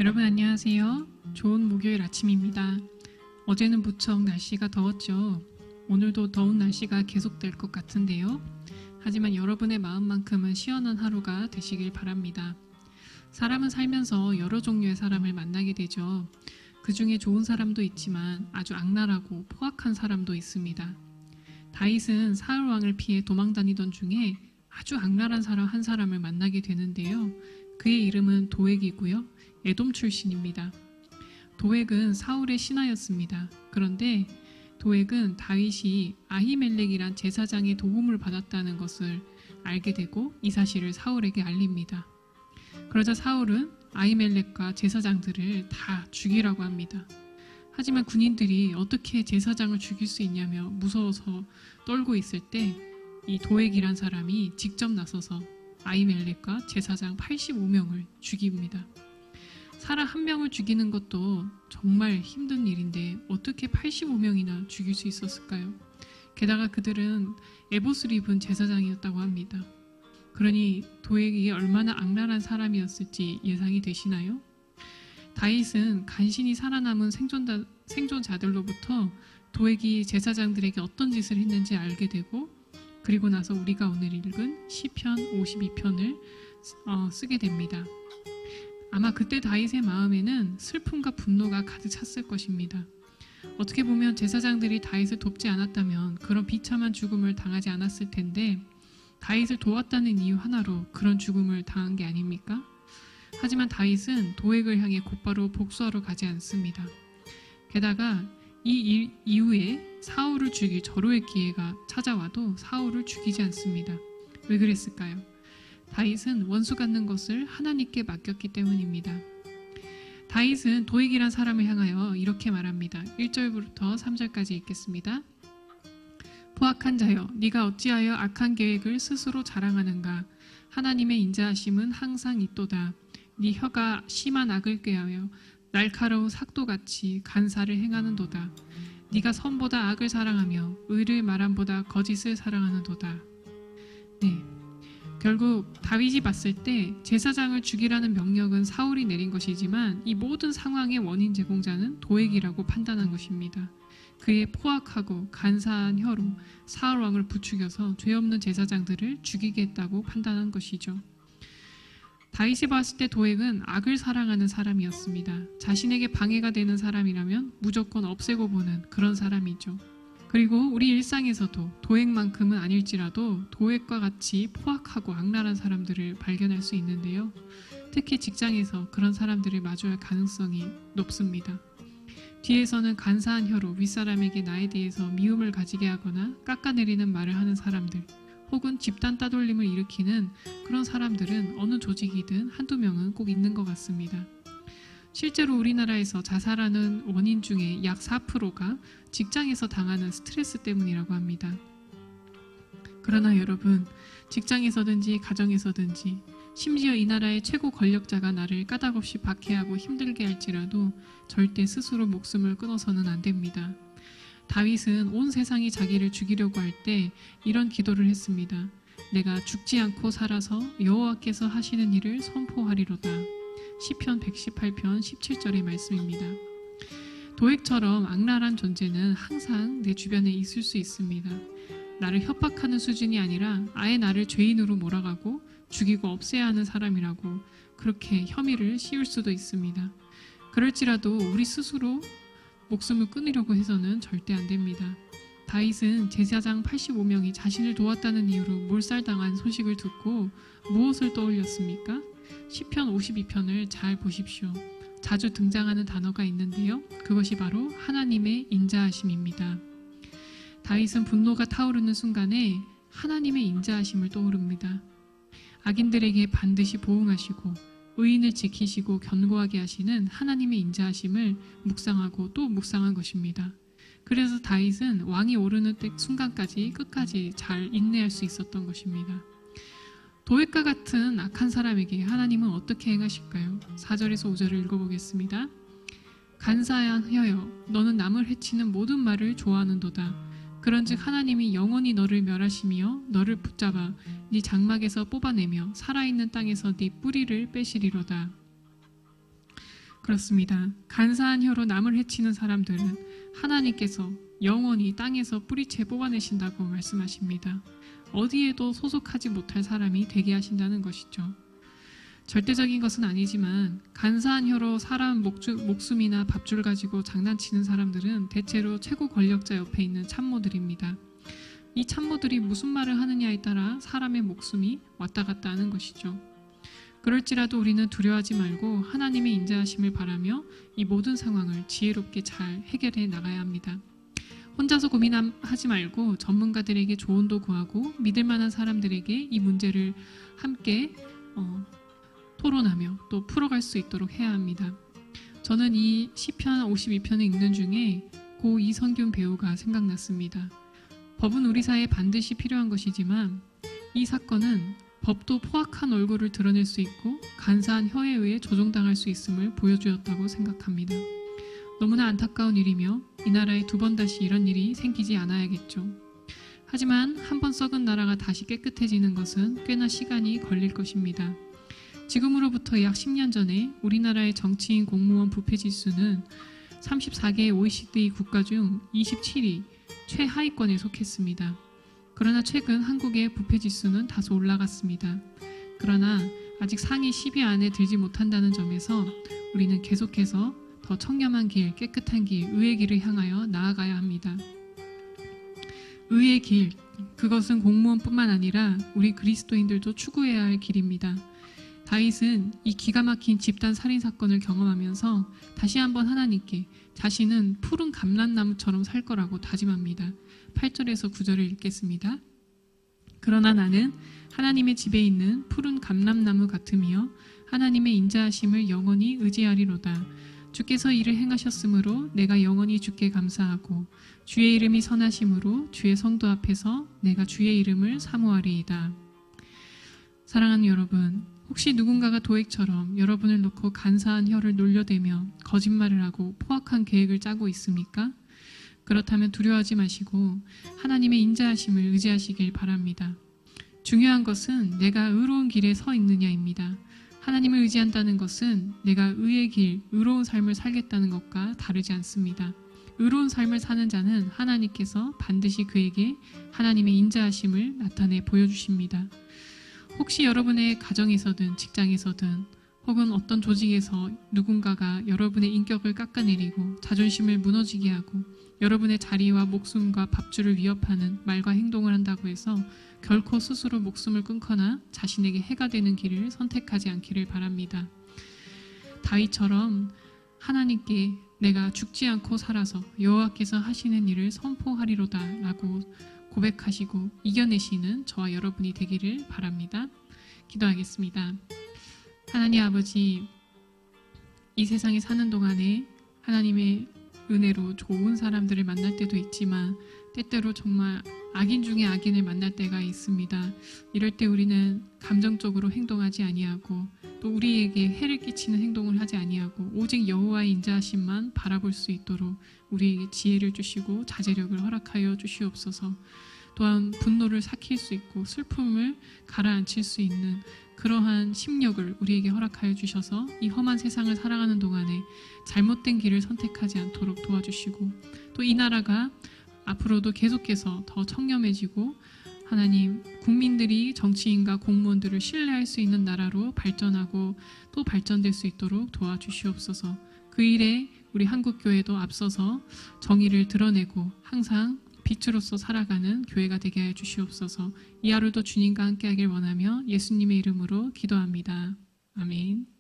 여러분 안녕하세요. 좋은 목요일 아침입니다. 어제는 무척 날씨가 더웠죠. 오늘도 더운 날씨가 계속될 것 같은데요. 하지만 여러분의 마음만큼은 시원한 하루가 되시길 바랍니다. 사람은 살면서 여러 종류의 사람을 만나게 되죠. 그 중에 좋은 사람도 있지만 아주 악랄하고 포악한 사람도 있습니다. 다윗은 사울 왕을 피해 도망다니던 중에 아주 악랄한 사람 한 사람을 만나게 되는데요. 그의 이름은 도액이고요. 에돔 출신입니다. 도액은 사울의 신하였습니다. 그런데 도액은 다윗이 아히멜렉이란 제사장의 도움을 받았다는 것을 알게 되고 이 사실을 사울에게 알립니다. 그러자 사울은 아히멜렉과 제사장들을 다 죽이라고 합니다. 하지만 군인들이 어떻게 제사장을 죽일 수 있냐며 무서워서 떨고 있을 때 이 도액이란 사람이 직접 나서서 아히멜렉과 제사장 85명을 죽입니다. 사람 한 명을 죽이는 것도 정말 힘든 일인데 어떻게 85명이나 죽일 수 있었을까요? 게다가 그들은 에봇을 입은 제사장이었다고 합니다. 그러니 도액이 얼마나 악랄한 사람이었을지 예상이 되시나요? 다윗은 간신히 살아남은 생존자들로부터 도액이 제사장들에게 어떤 짓을 했는지 알게 되고 그리고 나서 우리가 오늘 읽은 시편 52편을 쓰게 됩니다. 아마 그때 다윗의 마음에는 슬픔과 분노가 가득 찼을 것입니다. 어떻게 보면 제사장들이 다윗을 돕지 않았다면 그런 비참한 죽음을 당하지 않았을 텐데 다윗을 도왔다는 이유 하나로 그런 죽음을 당한 게 아닙니까? 하지만 다윗은 도액을 향해 곧바로 복수하러 가지 않습니다. 게다가 이 일 이후에 사울을 죽일 절호의 기회가 찾아와도 사울을 죽이지 않습니다. 왜 그랬을까요? 다윗은 원수 갖는 것을 하나님께 맡겼기 때문입니다. 다윗은 도액이란 사람을 향하여 이렇게 말합니다. 1절부터 3절까지 읽겠습니다. 포악한 자여, 네가 어찌하여 악한 계획을 스스로 자랑하는가? 하나님의 인자하심은 항상 있도다. 네 혀가 심한 악을 꾀하여 날카로운 삭도같이 간사를 행하는도다. 네가 선보다 악을 사랑하며 의를 말함보다 거짓을 사랑하는도다. 네, 결국 다윗이 봤을 때 제사장을 죽이라는 명령은 사울이 내린 것이지만 이 모든 상황의 원인 제공자는 도액이라고 판단한 것입니다. 그의 포악하고 간사한 혀로 사울 왕을 부추겨서 죄 없는 제사장들을 죽이게 했다고 판단한 것이죠. 다윗이 봤을 때 도액은 악을 사랑하는 사람이었습니다. 자신에게 방해가 되는 사람이라면 무조건 없애고 보는 그런 사람이죠. 그리고 우리 일상에서도 도액만큼은 아닐지라도 도액과 같이 포악하고 악랄한 사람들을 발견할 수 있는데요. 특히 직장에서 그런 사람들을 마주할 가능성이 높습니다. 뒤에서는 간사한 혀로 윗사람에게 나에 대해서 미움을 가지게 하거나 깎아내리는 말을 하는 사람들, 혹은 집단 따돌림을 일으키는 그런 사람들은 어느 조직이든 한두 명은 꼭 있는 것 같습니다. 실제로 우리나라에서 자살하는 원인 중에 약 4%가 직장에서 당하는 스트레스 때문이라고 합니다. 그러나 여러분, 직장에서든지 가정에서든지 심지어 이 나라의 최고 권력자가 나를 까닭없이 박해하고 힘들게 할지라도 절대 스스로 목숨을 끊어서는 안 됩니다. 다윗은 온 세상이 자기를 죽이려고 할 때 이런 기도를 했습니다. 내가 죽지 않고 살아서 여호와께서 하시는 일을 선포하리로다. 시편 118편 17절의 말씀입니다. 도액처럼 악랄한 존재는 항상 내 주변에 있을 수 있습니다. 나를 협박하는 수준이 아니라 아예 나를 죄인으로 몰아가고 죽이고 없애야 하는 사람이라고 그렇게 혐의를 씌울 수도 있습니다. 그럴지라도 우리 스스로 목숨을 끊으려고 해서는 절대 안 됩니다. 다윗은 제사장 85명이 자신을 도왔다는 이유로 몰살당한 소식을 듣고 무엇을 떠올렸습니까? 시편 52편을 잘 보십시오. 자주 등장하는 단어가 있는데요. 그것이 바로 하나님의 인자하심입니다. 다윗은 분노가 타오르는 순간에 하나님의 인자하심을 떠오릅니다. 악인들에게 반드시 보응하시고 의인을 지키시고 견고하게 하시는 하나님의 인자하심을 묵상하고 또 묵상한 것입니다. 그래서 다윗은 왕이 오르는 순간까지 끝까지 잘 인내할 수 있었던 것입니다. 도액과 같은 악한 사람에게 하나님은 어떻게 행하실까요? 4절에서 5절을 읽어보겠습니다. 간사한 혀여, 너는 남을 해치는 모든 말을 좋아하는도다. 그런즉 하나님이 영원히 너를 멸하시며 너를 붙잡아 네 장막에서 뽑아내며 살아있는 땅에서 네 뿌리를 빼시리로다. 그렇습니다. 간사한 혀로 남을 해치는 사람들은 하나님께서 영원히 땅에서 뿌리채 뽑아내신다고 말씀하십니다. 어디에도 소속하지 못할 사람이 되게 하신다는 것이죠. 절대적인 것은 아니지만 간사한 혀로 사람 목숨이나 밥줄 가지고 장난치는 사람들은 대체로 최고 권력자 옆에 있는 참모들입니다. 이 참모들이 무슨 말을 하느냐에 따라 사람의 목숨이 왔다 갔다 하는 것이죠. 그럴지라도 우리는 두려워하지 말고 하나님의 인자하심을 바라며 이 모든 상황을 지혜롭게 잘 해결해 나가야 합니다. 혼자서 고민하지 말고 전문가들에게 조언도 구하고 믿을 만한 사람들에게 이 문제를 함께 토론하며 또 풀어갈 수 있도록 해야 합니다. 저는 이 시편 52편을 읽는 중에 고 이선균 배우가 생각났습니다. 법은 우리 사회에 반드시 필요한 것이지만 이 사건은 법도 포악한 얼굴을 드러낼 수 있고 간사한 혀에 의해 조종당할 수 있음을 보여주었다고 생각합니다. 너무나 안타까운 일이며 이 나라에 두 번 다시 이런 일이 생기지 않아야겠죠. 하지만 한 번 썩은 나라가 다시 깨끗해지는 것은 꽤나 시간이 걸릴 것입니다. 지금으로부터 약 10년 전에 우리나라의 정치인 공무원 부패 지수는 34개의 OECD 국가 중 27위 최하위권에 속했습니다. 그러나 최근 한국의 부패 지수는 다소 올라갔습니다. 그러나 아직 상위 10위 안에 들지 못한다는 점에서 우리는 계속해서 더 청렴한 길, 깨끗한 길, 의의 길을 향하여 나아가야 합니다. 의의 길, 그것은 공무원뿐만 아니라 우리 그리스도인들도 추구해야 할 길입니다. 다윗은 이 기가 막힌 집단 살인 사건을 경험하면서 다시 한번 하나님께 자신은 푸른 감람나무처럼 살 거라고 다짐합니다. 8절에서 9절을 읽겠습니다. 그러나 나는 하나님의 집에 있는 푸른 감람나무 같으며 하나님의 인자하심을 영원히 의지하리로다. 주께서 이를 행하셨으므로 내가 영원히 주께 감사하고 주의 이름이 선하심으로 주의 성도 앞에서 내가 주의 이름을 사모하리이다. 사랑하는 여러분, 혹시 누군가가 도액처럼 여러분을 놓고 간사한 혀를 놀려대며 거짓말을 하고 포악한 계획을 짜고 있습니까? 그렇다면 두려워하지 마시고 하나님의 인자하심을 의지하시길 바랍니다. 중요한 것은 내가 의로운 길에 서 있느냐입니다. 하나님을 의지한다는 것은 내가 의의 길, 의로운 삶을 살겠다는 것과 다르지 않습니다. 의로운 삶을 사는 자는 하나님께서 반드시 그에게 하나님의 인자하심을 나타내 보여주십니다. 혹시 여러분의 가정에서든 직장에서든 혹은 어떤 조직에서 누군가가 여러분의 인격을 깎아내리고 자존심을 무너지게 하고 여러분의 자리와 목숨과 밥줄을 위협하는 말과 행동을 한다고 해서 결코 스스로 목숨을 끊거나 자신에게 해가 되는 길을 선택하지 않기를 바랍니다. 다윗처럼 하나님께 내가 죽지 않고 살아서 여호와께서 하시는 일을 선포하리로다 라고 고백하시고 이겨내시는 저와 여러분이 되기를 바랍니다. 기도하겠습니다. 하나님 아버지, 이 세상에 사는 동안에 하나님의 은혜로 좋은 사람들을 만날 때도 있지만 때때로 정말 악인 중에 악인을 만날 때가 있습니다. 이럴 때 우리는 감정적으로 행동하지 아니하고 또 우리에게 해를 끼치는 행동을 하지 아니하고 오직 여호와의 인자하심만 바라볼 수 있도록 우리에게 지혜를 주시고 자제력을 허락하여 주시옵소서. 또한 분노를 삭힐 수 있고 슬픔을 가라앉힐 수 있는 그러한 심력을 우리에게 허락하여 주셔서 이 험한 세상을 살아가는 동안에 잘못된 길을 선택하지 않도록 도와주시고 또 이 나라가 앞으로도 계속해서 더 청렴해지고 하나님 국민들이 정치인과 공무원들을 신뢰할 수 있는 나라로 발전하고 또 발전될 수 있도록 도와주시옵소서. 그 일에 우리 한국교회도 앞서서 정의를 드러내고 항상 빛으로서 살아가는 교회가 되게 해 주시옵소서. 이 하루도 주님과 함께하길 원하며 예수님의 이름으로 기도합니다. 아멘.